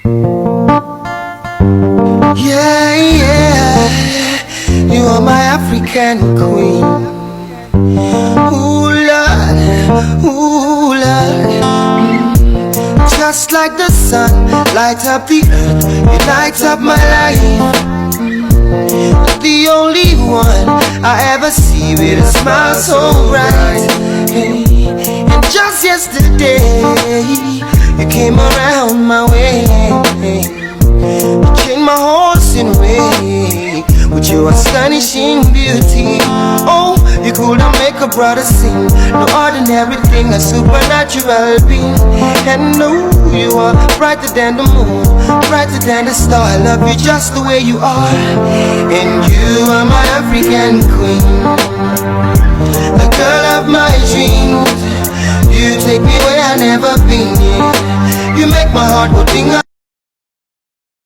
Yeah, yeah, you are my African queen. Ooh, Lord, ooh, Lord. Just like the sun, light up the earth, you light up my life. The only one I ever see with a smile so bright. And just yesterday, you came around my way. You changed my horse in way with your astonishing beauty. Oh, you couldn't make a brother sing. No ordinary thing, a supernatural being. And no, you are brighter than the moon, brighter than the star. I love you just the way you are. And you are my African queen, the girl of my dreams. You take me where I've never been. You make my heart go ding.